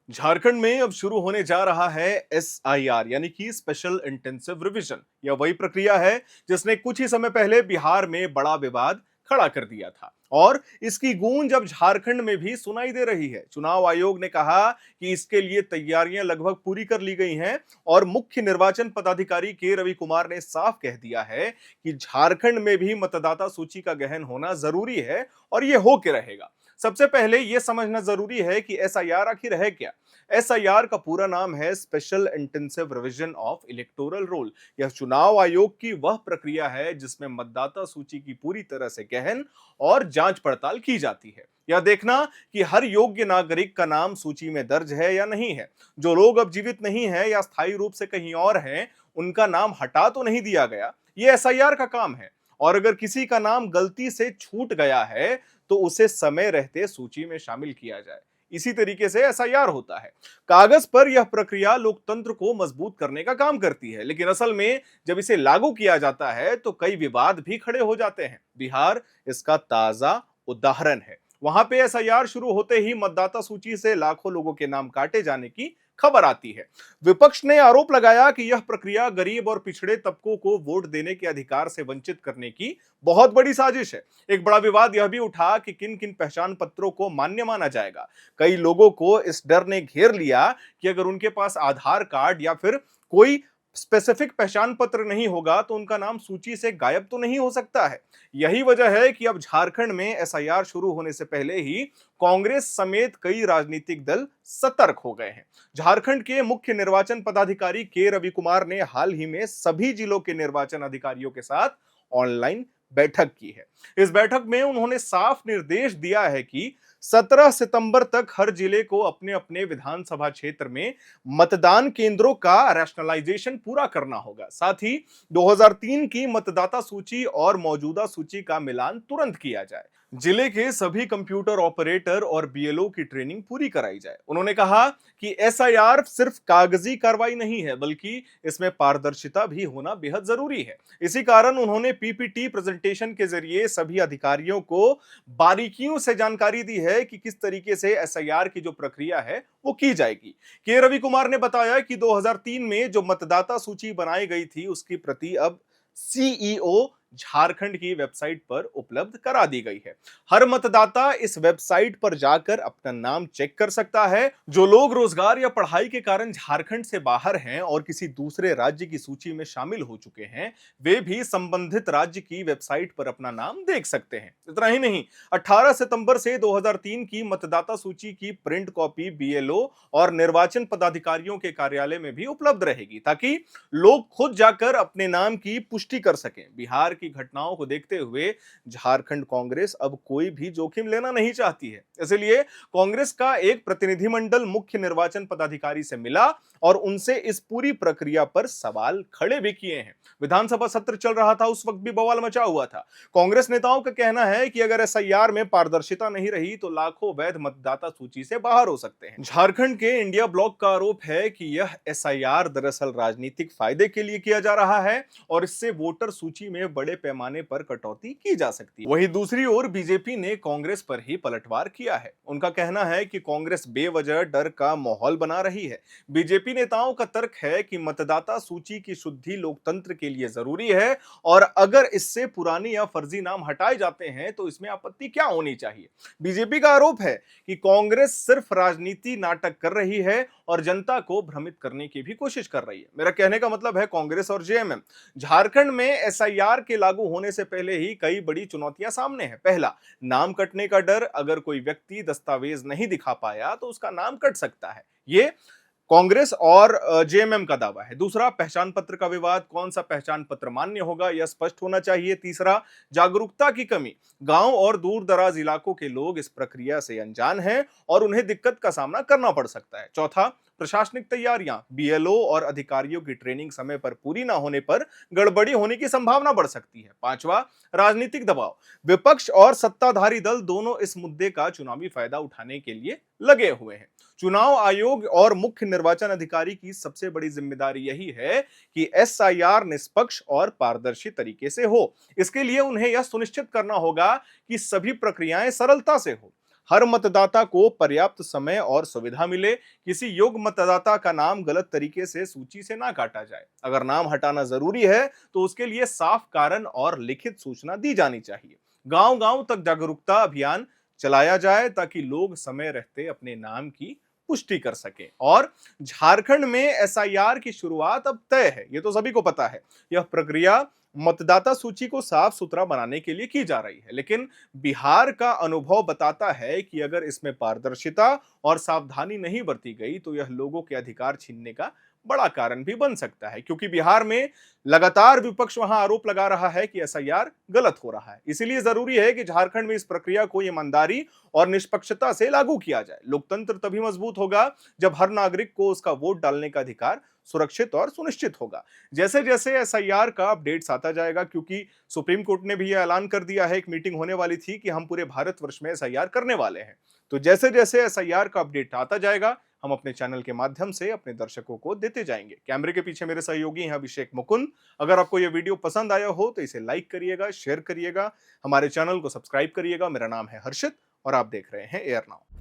झारखंड में अब शुरू होने जा रहा है एसआईआर यानी कि स्पेशल इंटेंसिव रिवीजन। यह वही प्रक्रिया है जिसने कुछ ही समय पहले बिहार में बड़ा विवाद खड़ा कर दिया था और इसकी गूंज अब झारखंड में भी सुनाई दे रही है। चुनाव आयोग ने कहा कि इसके लिए तैयारियां लगभग पूरी कर ली गई हैं और मुख्य निर्वाचन पदाधिकारी के रवि कुमार ने साफ कह दिया है कि झारखंड में भी मतदाता सूची का गहन होना जरूरी है और यह हो के रहेगा। सबसे पहले यह समझना जरूरी है कि एसआईआर आखिर है क्या। एसआईआर का पूरा नाम है special intensive revision of electoral roll. यह चुनाव आयोग की वह प्रक्रिया है जिसमें मतदाता सूची की पूरी तरह से गहन और जांच पड़ताल की जाती है। यह देखना कि हर योग्य नागरिक का नाम सूची में दर्ज है या नहीं है, जो लोग अब जीवित नहीं है या स्थायी रूप से कहीं और हैं, उनका नाम हटा तो नहीं दिया गया। यह एसआईआर का काम है। और अगर किसी का नाम गलती से छूट गया है तो उसे समय रहते सूची में शामिल किया जाए। इसी तरीके से एसआईआर होता है। कागज पर यह प्रक्रिया लोकतंत्र को मजबूत करने का काम करती है, लेकिन असल में जब इसे लागू किया जाता है तो कई विवाद भी खड़े हो जाते हैं। बिहार इसका ताजा उदाहरण है। वहां पे एसआईआर शुरू होते ही मतदाता सूची से लाखों लोगों के नाम काटे जाने की खबर आती है। विपक्ष ने आरोप लगाया कि यह प्रक्रिया गरीब और पिछड़े तबकों को वोट देने के अधिकार से वंचित करने की बहुत बड़ी साजिश है। एक बड़ा विवाद यह भी उठा कि किन किन पहचान पत्रों को मान्य माना जाएगा। कई लोगों को इस डर ने घेर लिया कि अगर उनके पास आधार कार्ड या फिर कोई स्पेसिफिक पहचान पत्र नहीं होगा तो उनका नाम सूची से गायब तो नहीं हो सकता है। यही वजह है कि अब झारखंड में एसआईआर शुरू होने से पहले ही कांग्रेस समेत कई राजनीतिक दल सतर्क हो गए हैं। झारखंड के मुख्य निर्वाचन पदाधिकारी के रवि कुमार ने हाल ही में सभी जिलों के निर्वाचन अधिकारियों के साथ ऑनलाइन बैठक की है। इस बैठक में उन्होंने साफ निर्देश दिया है कि 17 सितंबर तक हर जिले को अपने अपने विधानसभा क्षेत्र में मतदान केंद्रों का रैशनलाइजेशन पूरा करना होगा। साथ ही 2003 की मतदाता सूची और मौजूदा सूची का मिलान तुरंत किया जाए। जिले के सभी कंप्यूटर ऑपरेटर और बीएलओ की ट्रेनिंग पूरी कराई जाए। उन्होंने कहा कि एसआईआर सिर्फ कागजी कार्रवाई नहीं है, बल्कि इसमें पारदर्शिता भी होना बेहद जरूरी है। इसी कारण उन्होंने पीपीटी प्रेजेंटेशन के जरिए सभी अधिकारियों को बारीकियों से जानकारी दी है कि किस तरीके से एसआईआर की जो प्रक्रिया है वो की जाएगी। के रवि कुमार ने बताया कि 2003 में जो मतदाता सूची बनाई गई थी उसकी प्रति अब सीईओ झारखंड की वेबसाइट पर उपलब्ध करा दी गई है। हर मतदाता इस वेबसाइट पर जाकर अपना नाम चेक कर सकता है। जो लोग रोजगार या पढ़ाई के कारण झारखंड से बाहर हैं और किसी दूसरे राज्य की सूची में शामिल हो चुके हैं, वे भी संबंधित राज्य की वेबसाइट पर अपना नाम देख सकते हैं। इतना ही नहीं, 18 सितंबर से 2003 की मतदाता सूची की प्रिंट कॉपी बीएलओ और निर्वाचन पदाधिकारियों के कार्यालय में भी उपलब्ध रहेगी, ताकि लोग खुद जाकर अपने नाम की पुष्टि कर सकें। बिहार की घटनाओं को देखते हुए झारखंड कांग्रेस अब कोई भी जोखिम लेना नहीं चाहती है। इसलिए कांग्रेस का एक प्रतिनिधिमंडल मुख्य निर्वाचन पदाधिकारी से मिला और उनसे इस पूरी प्रक्रिया पर सवाल खड़े भी किए हैं। विधानसभा सत्र चल रहा था, उस वक्त भी बवाल मचा हुआ था। कांग्रेस नेताओं का कहना है कि अगर एसआईआर में पारदर्शिता नहीं रही तो लाखों वैध मतदाता सूची से बाहर हो सकते हैं। झारखंड के इंडिया ब्लॉक का आरोप है कि यह एसआईआर दरअसल राजनीतिक फायदे के लिए किया जा रहा है और इससे वोटर सूची में बड़े पैमाने पर कटौती की जा सकती है। वहीं दूसरी ओर बीजेपी ने कांग्रेस पर ही पलटवार किया है। उनका कहना है कि कांग्रेस बेवजह डर का माहौल बना रही है। बीजेपी नेताओं का तर्क है कि मतदाता सूची की शुद्धि लोकतंत्र के लिए जरूरी है और अगर इससे पुरानी या फर्जी नाम हटाए जाते हैं तो इसमें आपत्ति क्या होनी चाहिए। बीजेपी का आरोप है कि कांग्रेस सिर्फ राजनीति नाटक कर रही है और जनता को भ्रमित करने की भी कोशिश कर रही है। मेरा कहने का मतलब है कांग्रेस और जेएमएम। झारखंड में एसआईआर के लागू होने से पहले ही कई बड़ी चुनौतियां सामने हैं। पहला, नाम कटने का डर। अगर कोई व्यक्ति दस्तावेज नहीं दिखा पाया तो उसका नाम कट सकता है। ये कांग्रेस और जेएमएम का दावा है। दूसरा, पहचान पत्र का विवाद। कौन सा पहचान पत्र मान्य होगा यह स्पष्ट होना चाहिए। तीसरा, जागरूकता की कमी। गांव और दूर दराज इलाकों के लोग इस प्रक्रिया से अनजान हैं और उन्हें दिक्कत का सामना करना पड़ सकता है। चौथा, प्रशासनिक तैयारियां। बीएलओ और अधिकारियों की ट्रेनिंग समय पर पूरी ना होने पर गड़बड़ी होने की संभावना बढ़ सकती है। पांचवा, राजनीतिक दबाव। विपक्ष और सत्ताधारी दल दोनों इस मुद्दे का चुनावी फायदा उठाने के लिए लगे हुए हैं। चुनाव आयोग और मुख्य निर्वाचन अधिकारी की सबसे बड़ी जिम्मेदारी यही है कि एसआईआर निष्पक्ष और पारदर्शी तरीके से हो। इसके लिए उन्हें यह सुनिश्चित करना होगा कि सभी प्रक्रियाएं सरलता से हो। हर मतदाता को पर्याप्त समय और सुविधा मिले, किसी योग्य मतदाता का नाम गलत तरीके से सूची से ना काटा जाए। अगर नाम हटाना जरूरी है तो उसके लिए साफ कारण और लिखित सूचना दी जानी चाहिए। गांव-गांव तक जागरूकता अभियान चलाया जाए ताकि लोग समय रहते अपने नाम की पुष्टि कर सके। और झारखंड में एसआईआर की शुरुआत अब तय है, ये तो सभी को पता है। यह प्रक्रिया मतदाता सूची को साफ सुथरा बनाने के लिए की जा रही है, लेकिन बिहार का अनुभव बताता है कि अगर इसमें पारदर्शिता और सावधानी नहीं बरती गई तो यह लोगों के अधिकार छीनने का बड़ा कारण भी बन सकता है, क्योंकि बिहार में लगातार विपक्ष वहां आरोप लगा रहा है कि एसआईआर गलत हो रहा है। इसीलिए जरूरी है कि झारखंड में इस प्रक्रिया को ईमानदारी और निष्पक्षता से लागू किया जाए। लोकतंत्र तभी मजबूत होगा जब हर नागरिक को उसका वोट डालने का अधिकार सुरक्षित और सुनिश्चित होगा। जैसे जैसे एसआईआर का अपडेट्स आता जाएगा, क्योंकि सुप्रीम कोर्ट ने भी यह ऐलान कर दिया है, एक मीटिंग होने वाली थी कि हम पूरे भारतवर्ष में एसआईआर करने वाले हैं। तो जैसे जैसे एसआईआर का अपडेट आता जाएगा, हम अपने चैनल के माध्यम से अपने दर्शकों को देते जाएंगे। कैमरे के पीछे मेरे सहयोगी हैं अभिषेक मुकुंद। अगर आपको यह वीडियो पसंद आया हो तो इसे लाइक करिएगा, शेयर करिएगा, हमारे चैनल को सब्सक्राइब करिएगा। मेरा नाम है हर्षित और आप देख रहे हैं एयर नाउ।